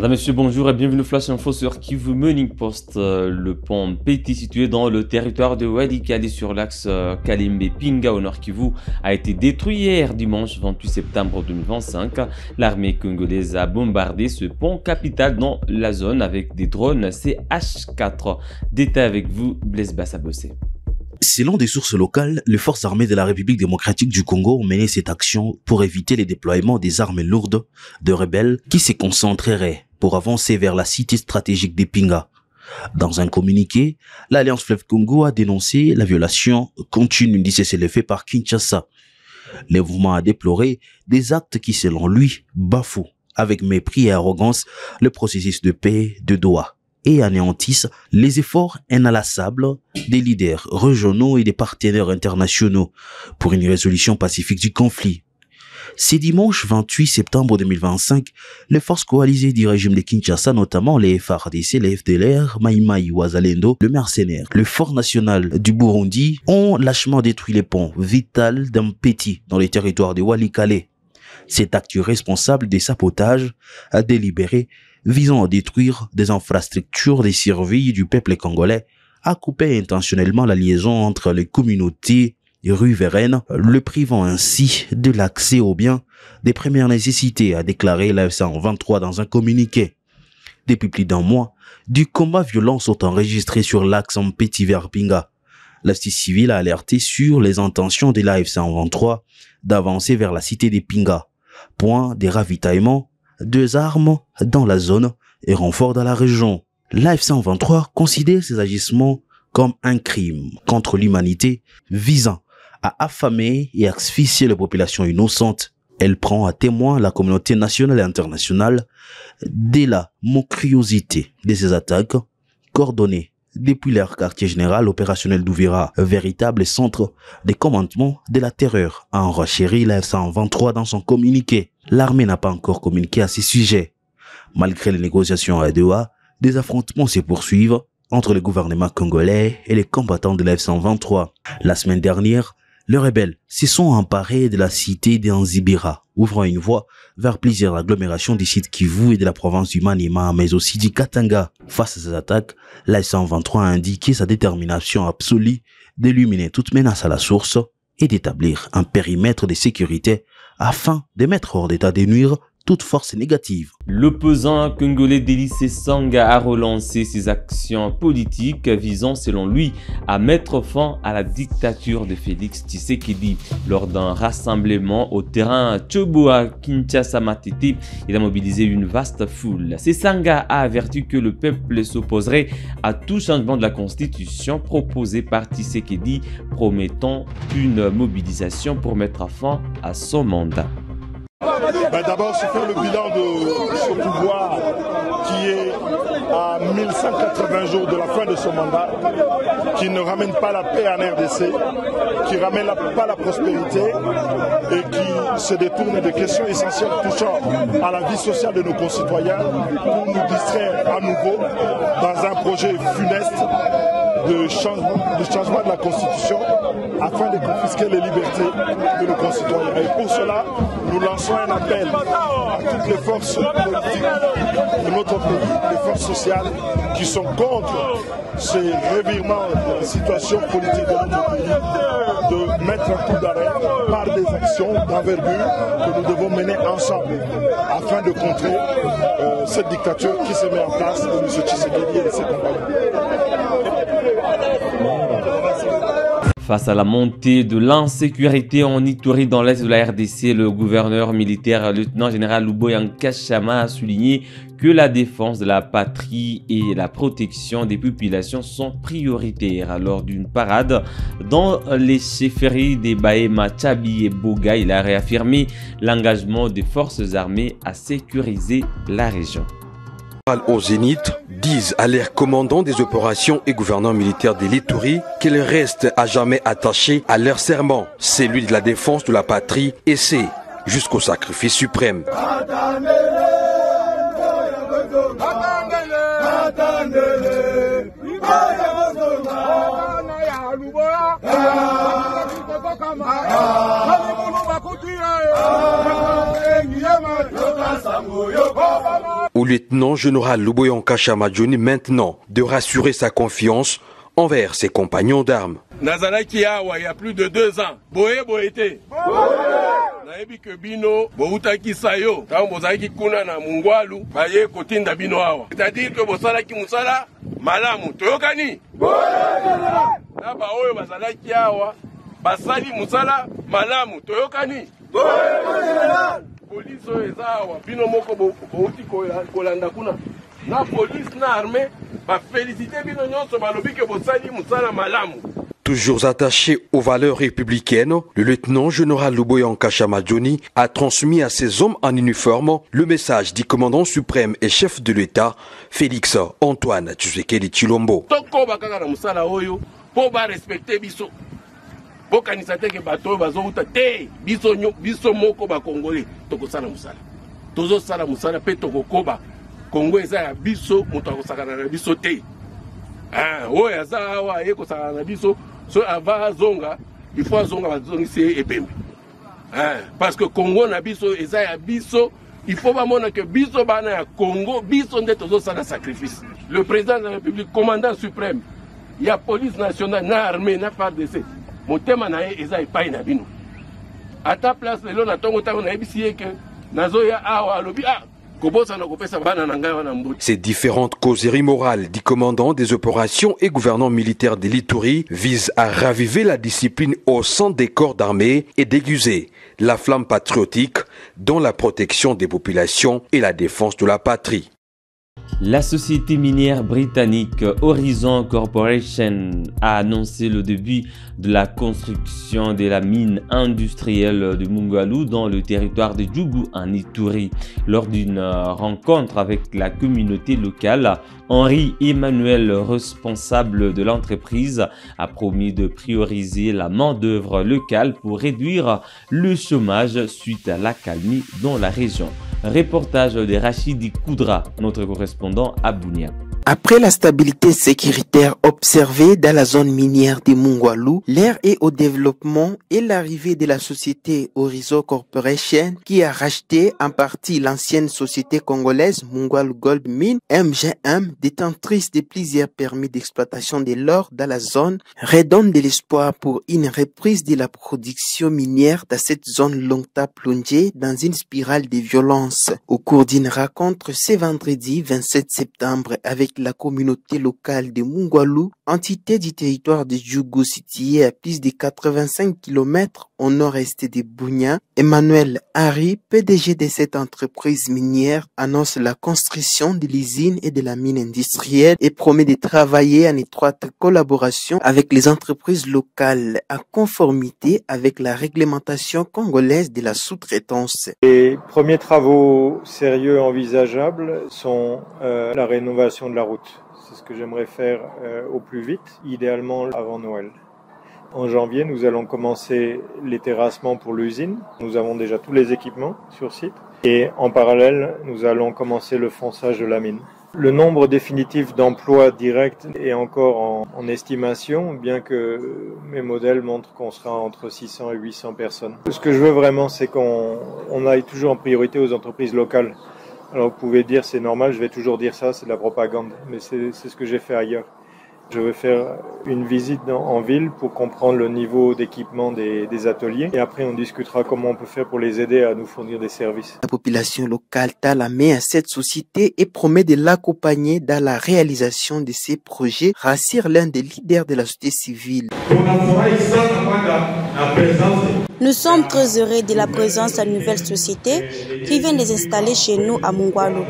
Madame, Monsieur, bonjour et bienvenue au Flash Info sur Kivu Morning Post. Le pont Petit situé dans le territoire de Walikale sur l'axe Kalembe-Pinga au nord Kivu a été détruit hier dimanche 28 septembre 2025. L'armée congolaise a bombardé ce pont capital dans la zone avec des drones CH4. Détail avec vous, Blaise Bassabossé. Selon des sources locales, les forces armées de la République démocratique du Congo ont mené cette action pour éviter les déploiements des armes lourdes de rebelles qui se concentreraient pour avancer vers la cité stratégique des Pinga. Dans un communiqué, l'Alliance Fleuve Congo a dénoncé la violation continue du cessez-le-feu par Kinshasa. Le mouvement a déploré des actes qui, selon lui, bafouent avec mépris et arrogance le processus de paix de Doha et anéantissent les efforts inlassable des leaders régionaux et des partenaires internationaux pour une résolution pacifique du conflit. C'est dimanche 28 septembre 2025, les forces coalisées du régime de Kinshasa, notamment les FARDC, les FDLR, Maïmaï Wazalendo, le mercenaire, le Front National du Burundi, ont lâchement détruit les ponts vital d'un Petit dans les territoires de Walikale. Cet acte responsable des sabotages a délibéré visant à détruire des infrastructures de survie du peuple congolais, a coupé intentionnellement la liaison entre les communautés riveraines, le privant ainsi de l'accès aux biens des premières nécessités, a déclaré l'AF123 dans un communiqué. Depuis plus d'un mois, du combats violents sont enregistrés sur l'axe Petit vers Pinga. La justice civile a alerté sur les intentions de l'AF123 d'avancer vers la cité des Pinga. Point des ravitaillements, 2 armes dans la zone et renforts dans la région. L'AF123 considère ces agissements comme un crime contre l'humanité visant à affamer et asphyxier les populations innocentes. Elle prend à témoin la communauté nationale et internationale de la monstruosité de ces attaques coordonnées depuis leur quartier général opérationnel d'Ouvira, véritable centre de commandement de la terreur, a enchéri l'AF123 dans son communiqué. L'armée n'a pas encore communiqué à ces sujets. Malgré les négociations à Doha, des affrontements se poursuivent entre le gouvernement congolais et les combattants de l'AF123. La semaine dernière, les rebelles se sont emparés de la cité d'Anzibira, ouvrant une voie vers plusieurs agglomérations du site Kivu et de la province du Maniema, mais aussi du Katanga. Face à ces attaques, l'AF123 a indiqué sa détermination absolue d'éliminer toute menace à la source et d'établir un périmètre de sécurité afin de mettre hors d'état de nuire toute force négative. L'opposant congolais Délice Sanga a relancé ses actions politiques visant, selon lui, à mettre fin à la dictature de Félix Tshisekedi. Lors d'un rassemblement au terrain Choboa Kinshasa Matete, il a mobilisé une vaste foule. Sanga a averti que le peuple s'opposerait à tout changement de la constitution proposé par Tshisekedi, promettant une mobilisation pour mettre fin à son mandat. D'abord, c'est faire le bilan de ce pouvoir qui est à 1180 jours de la fin de son mandat, qui ne ramène pas la paix en RDC, qui ne ramène pas la prospérité et qui se détourne des questions essentielles touchant à la vie sociale de nos concitoyens pour nous distraire à nouveau dans un projet funeste de changement de la Constitution afin de confisquer les libertés de nos concitoyens. Et pour cela, nous lançons un appel à toutes les forces politiques de notre pays, les forces sociales qui sont contre ces revirements de la situation politique de notre pays, de mettre un coup d'arrêt par des actions d'envergure que nous devons mener ensemble afin de contrer cette dictature qui se met en place de M. Tshisekedi et de ses compagnons. Face à la montée de l'insécurité en Ituri dans l'est de la RDC, le gouverneur militaire, lieutenant-général Luboya Nkashama, a souligné que la défense de la patrie et la protection des populations sont prioritaires. Lors d'une parade dans les chefferies des Bahema, Tchabi et Boga, il a réaffirmé l'engagement des forces armées à sécuriser la région. Au Zénith disent à leurs commandants des opérations et gouverneurs militaires de l'Ituri qu'ils restent à jamais attachés à leur serment, celui de la défense de la patrie, et c'est jusqu'au sacrifice suprême. Au le lieutenant-général Luboya Nkashama Johnny maintenant de rassurer sa confiance envers ses compagnons d'armes. Nazalaki awa il y a plus de 2 ans. Boye boyete. Naebi ke bino boutaki sayo. Tant bozaki kuna na mungwalu baye kotinda bino awa. C'est-à-dire que bosalaki musala malamu. Toyokani. Na ba oyo bazalaki awa basali musala malamu. Toyokani. Police eza awa bino moko bouti kolanda kuna. Na police na armée ba féliciter bino nyonso balobi ke bosali musala malamu. Toujours attaché aux valeurs républicaines, le lieutenant-général Luboya Nkashama Johnny a transmis à ses hommes en uniforme le message du commandant suprême et chef de l'État, Félix Antoine Tshisekedi Tshilombo. Toko bakaka na musala oyo po ba respecter biso. Bokanisa teke bato bazouta te biso moko ba congolais toko sala musala. Tozo sala musala pe toko koba. Congo eza ya biso moto akosakana na biso te. Oyo aza awa ye kosakana na biso so ava zonga il faut zonga bazongisi epembe. Parce que Congo na biso eza ya biso, il faut bamona que biso bana ya Congo biso nde tozo sala sacrifice. Le président de la République, commandant suprême, il y a police nationale na armée na FARDC. Motema na ye eza epai na bino. À ta place lelo na tongo tango na ebisi ye ke nazoya awa alobi Ces différentes causeries morales du commandant des opérations et gouvernant militaire de l'Ituri visent à raviver la discipline au sein des corps d'armée et déguiser la flamme patriotique dans la protection des populations et la défense de la patrie. La société minière britannique Horizon Corporation a annoncé le début de la construction de la mine industrielle de Mungwalu dans le territoire de Djougou en Ituri. Lors d'une rencontre avec la communauté locale, Henri Emmanuel, responsable de l'entreprise, a promis de prioriser la main-d'œuvre locale pour réduire le chômage suite à l'accalmie dans la région. Reportage de Rachidi Koudra, notre correspondant à Bunia. Après la stabilité sécuritaire observée dans la zone minière de Mungwalu, l'ère est au développement et l'arrivée de la société Horizon Corporation qui a racheté en partie l'ancienne société congolaise Mungwalu Gold Mine, MGM, détentrice de plusieurs permis d'exploitation de l'or dans la zone, redonne de l'espoir pour une reprise de la production minière dans cette zone longtemps plongée dans une spirale de violence. Au cours d'une rencontre ce vendredi 27 septembre avec la communauté locale de Mungwalu, entité du territoire de Djougou située à plus de 85 km au nord-est de Bunia, Emmanuel Harry, PDG de cette entreprise minière, annonce la construction de l'usine et de la mine industrielle et promet de travailler en étroite collaboration avec les entreprises locales en conformité avec la réglementation congolaise de la sous-traitance. Les premiers travaux sérieux envisageables sont la rénovation de la route. C'est ce que j'aimerais faire au plus vite, idéalement avant Noël. En janvier, nous allons commencer les terrassements pour l'usine. Nous avons déjà tous les équipements sur site. Et en parallèle, nous allons commencer le fonçage de la mine. Le nombre définitif d'emplois directs est encore en estimation, bien que mes modèles montrent qu'on sera entre 600 et 800 personnes. Ce que je veux vraiment, c'est qu'on aille toujours en priorité aux entreprises locales. Alors vous pouvez dire c'est normal, je vais toujours dire ça, c'est de la propagande, mais c'est ce que j'ai fait ailleurs. Je veux faire une visite en ville pour comprendre le niveau d'équipement des ateliers et après on discutera comment on peut faire pour les aider à nous fournir des services. La population locale tend la main à cette société et promet de l'accompagner dans la réalisation de ces projets, rassure l'un des leaders de la société civile. Nous sommes très heureux de la présence de la nouvelle société qui vient de s'installer chez nous à Mungwalu.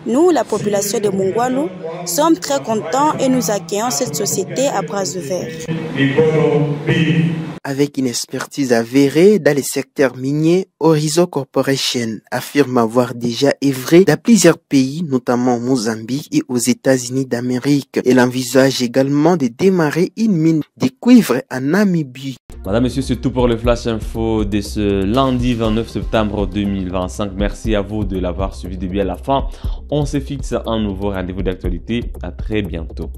Nous, la population de Mungwalu, sommes très contents et nous accueillons cette société à bras ouverts. Avec une expertise avérée dans les secteurs miniers, Horizon Corporation affirme avoir déjà œuvré dans plusieurs pays, notamment au Mozambique et aux États-Unis d'Amérique. Elle envisage également de démarrer une mine de cuivre en Namibie. Madame, Monsieur, c'est tout pour le Flash Info de ce lundi 29 septembre 2025. Merci à vous de l'avoir suivi de bien à la fin. On se fixe un nouveau rendez-vous d'actualité. À très bientôt.